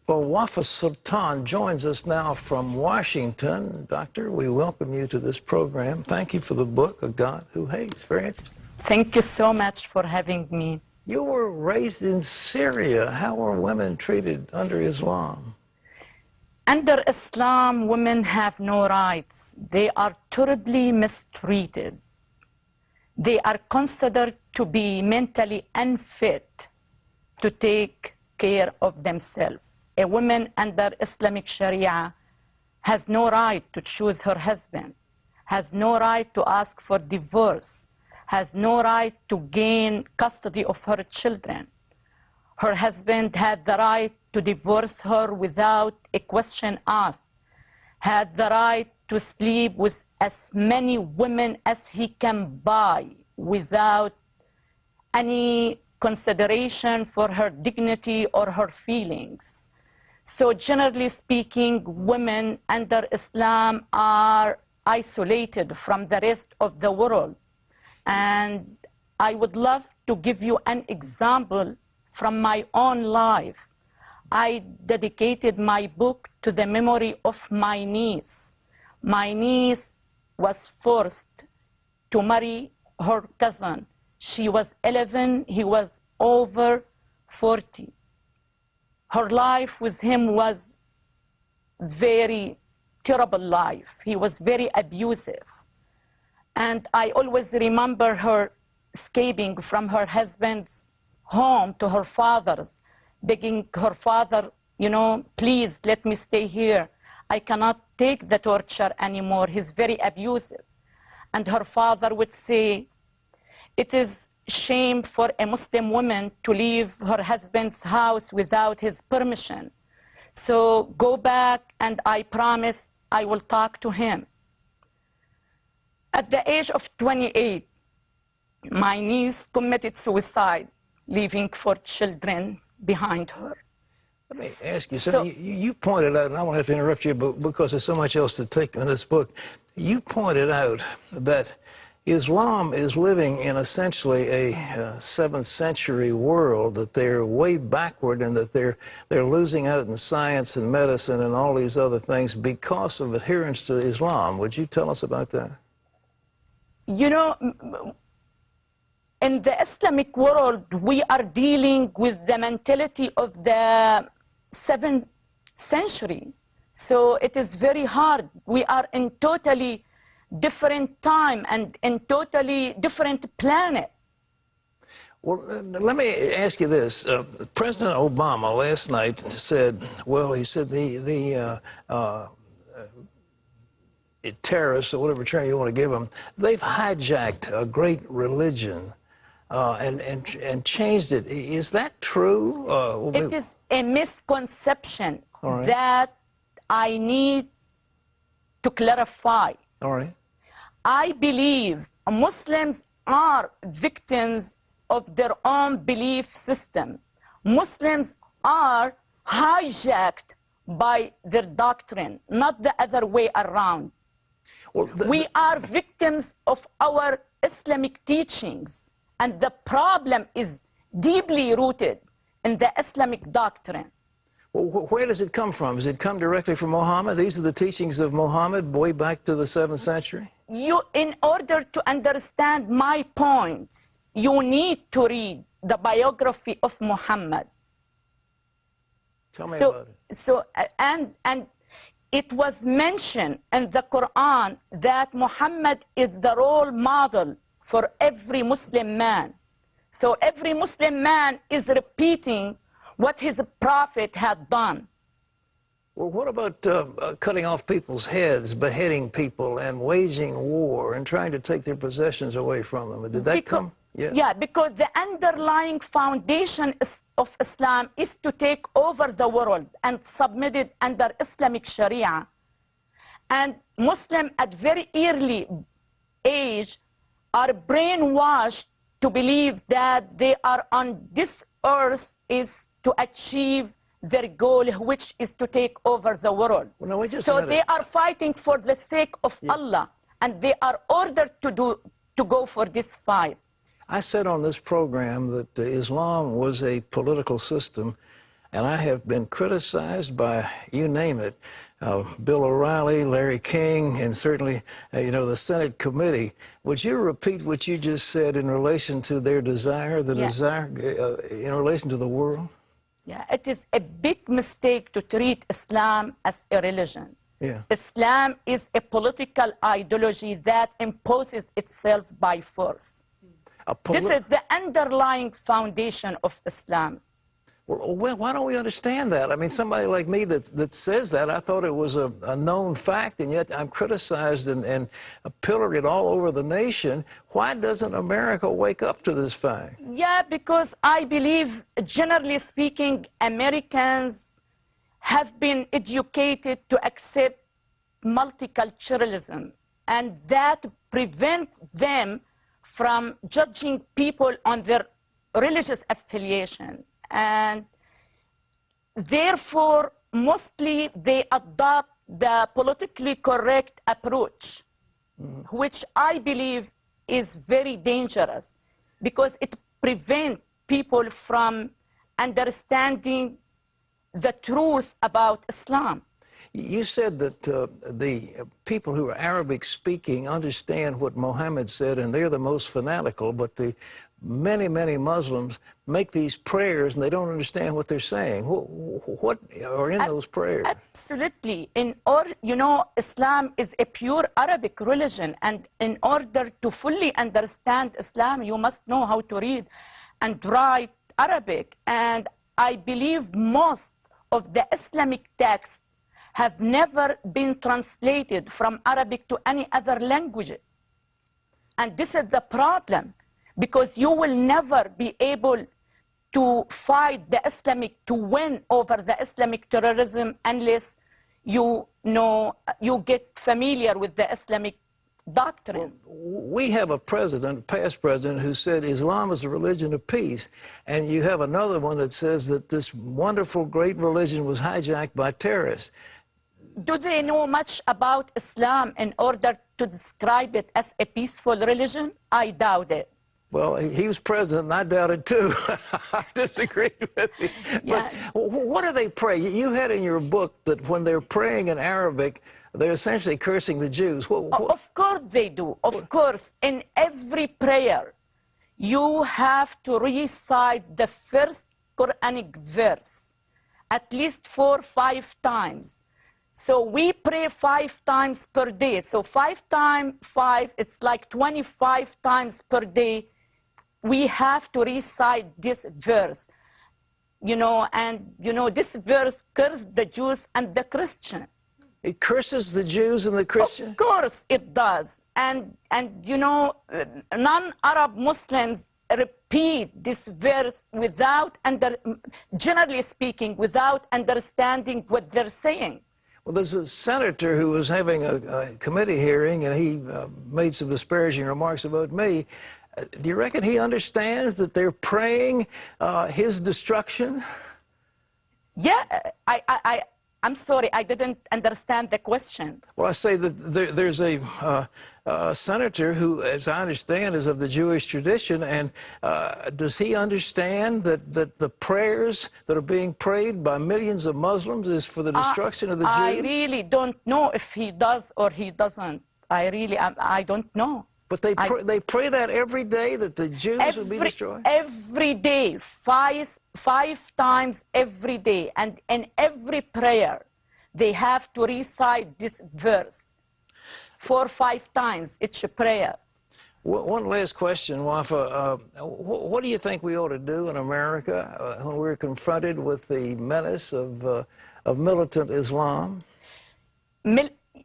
Well, Wafa Sultan joins us now from Washington. Doctor, we welcome you to this program. Thank you for the book, A God Who Hates. Very interesting. Thank you so much for having me. You were raised in Syria. How were women treated under Islam? Under Islam, women have no rights. They are terribly mistreated. They are considered to be mentally unfit to take care of themselves. A woman under Islamic Sharia has no right to choose her husband, has no right to ask for divorce, has no right to gain custody of her children. Her husband had the right to divorce her without a question asked, had the right to sleep with as many women as he can buy without any consideration for her dignity or her feelings. So generally speaking, women under Islam are isolated from the rest of the world. And I would love to give you an example from my own life. I dedicated my book to the memory of my niece. My niece was forced to marry her cousin. She was 11, he was over 40. Her life with him was very terrible life. He was very abusive. And I always remember her escaping from her husband's home to her father's, begging her father, you know, please let me stay here. I cannot take the torture anymore. He's very abusive. And her father would say, it is shame for a Muslim woman to leave her husband's house without his permission. So go back and I promise I will talk to him. At the age of 28, my niece committed suicide, leaving 4 children behind her. Let me ask you something. You pointed out, and I won't have to interrupt you, but because there's so much else to take in this book, you pointed out that Islam is living in essentially a 7th century world, that they're way backward and that they're losing out in science and medicine and all these other things because of adherence to Islam. Would you tell us about that? You know, in the Islamic world, we are dealing with the mentality of the 7th century. So it is very hard. We are in totally different time and in totally different planet. Well, let me ask you this. President Obama last night said, well, he said the terrorists, or whatever term you want to give them, they've hijacked a great religion and changed it. Is that true? It is a misconception that I need to clarify. All right. I believe Muslims are victims of their own belief system. Muslims are hijacked by their doctrine, not the other way around. Well, we are victims of our Islamic teachings, and the problem is deeply rooted in the Islamic doctrine. Well, where does it come from? Does it come directly from Muhammad? These are the teachings of Muhammad way back to the 7th century? In order to understand my points, you need to read the biography of Muhammad. Tell me about it. And it was mentioned in the Quran that Muhammad is the role model for every Muslim man. So every Muslim man is repeating what his prophet had done. Well, what about cutting off people's heads, beheading people, and waging war, and trying to take their possessions away from them? Did that come? Yeah. Yeah, because the underlying foundation of Islam is to take over the world and submit it under Islamic Sharia. And Muslims at very early age are brainwashed to believe that they are on this earth is to achieve their goal, which is to take over the world. Well, no, so they are fighting for the sake of Allah, and they are ordered to go for this fight. I said on this program that Islam was a political system, and I have been criticized by, you name it, Bill O'Reilly, Larry King, and certainly, the Senate committee. Would you repeat what you just said in relation to their desire, desire in relation to the world? Yeah, it is a big mistake to treat Islam as a religion. Yeah. Islam is a political ideology that imposes itself by force. This is the underlying foundation of Islam. Well, why don't we understand that? I mean, somebody like me that says that, I thought it was a known fact, and yet I'm criticized and pilloried all over the nation. Why doesn't America wake up to this fact? Yeah, because I believe, generally speaking, Americans have been educated to accept multiculturalism, and that prevents them from judging people on their religious affiliation. And therefore, mostly they adopt the politically correct approach, which I believe is very dangerous because it prevents people from understanding the truth about Islam. You said that the people who are Arabic speaking understand what Muhammad said, and they're the most fanatical, but the many, many Muslims make these prayers and they don't understand what they're saying. What are in those prayers? Absolutely. Islam is a pure Arabic religion, and in order to fully understand Islam, you must know how to read and write Arabic. And I believe most of the Islamic texts have never been translated from Arabic to any other language. And this is the problem, because you will never be able to fight the Islamic, to win over the Islamic terrorism unless you get familiar with the Islamic doctrine. Well, we have a president, past president, who said Islam is a religion of peace, and you have another one that says that this wonderful, great religion was hijacked by terrorists. Do they know much about Islam in order to describe it as a peaceful religion? I doubt it. Well, he was president, and I doubt it too. I disagree with you. Yeah. But what do they pray? You had in your book that when they're praying in Arabic, they're essentially cursing the Jews. Of course they do. Of course. In every prayer, you have to recite the first Quranic verse at least 4 or 5 times. So we pray 5 times per day. So 5 times 5, it's like 25 times per day. We have to recite this verse, this verse curses the Jews and the Christians. It curses the Jews and the Christians? Of course it does. And non-Arab Muslims repeat this verse generally speaking, without understanding what they're saying. Well, there's a senator who was having a committee hearing, and he made some disparaging remarks about me. Do you reckon he understands that they're praying his destruction? Yeah, I'm sorry, I didn't understand the question. Well, I say that there's a senator who, as I understand, is of the Jewish tradition, and does he understand that the prayers that are being prayed by millions of Muslims is for the destruction of the Jews? I really don't know if he does or he doesn't. I don't know. But they pray that every day, that the Jews will be destroyed? Every day, five times every day. And in every prayer, they have to recite this verse 4 or 5 times each prayer. One last question, Wafa. What do you think we ought to do in America when we're confronted with the menace of militant Islam?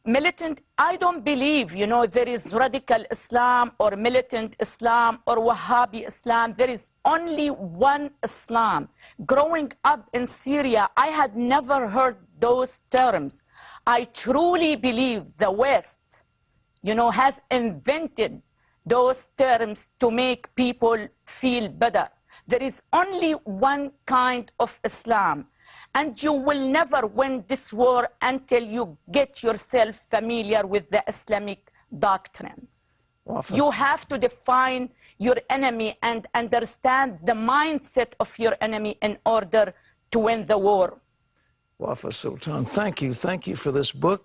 Militant, I don't believe, there is radical Islam or militant Islam or Wahhabi Islam. There is only one Islam. Growing up in Syria, I had never heard those terms. I truly believe the West, has invented those terms to make people feel better. There is only one kind of Islam. And you will never win this war until you get yourself familiar with the Islamic doctrine. Wafa. You have to define your enemy and understand the mindset of your enemy in order to win the war. Wafa Sultan, thank you. Thank you for this book.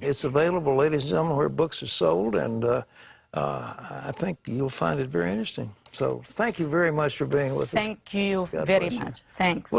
It's available, ladies and gentlemen, where books are sold, and I think you'll find it very interesting. So thank you very much for being with us. Thank you God very bless you. much. Thanks.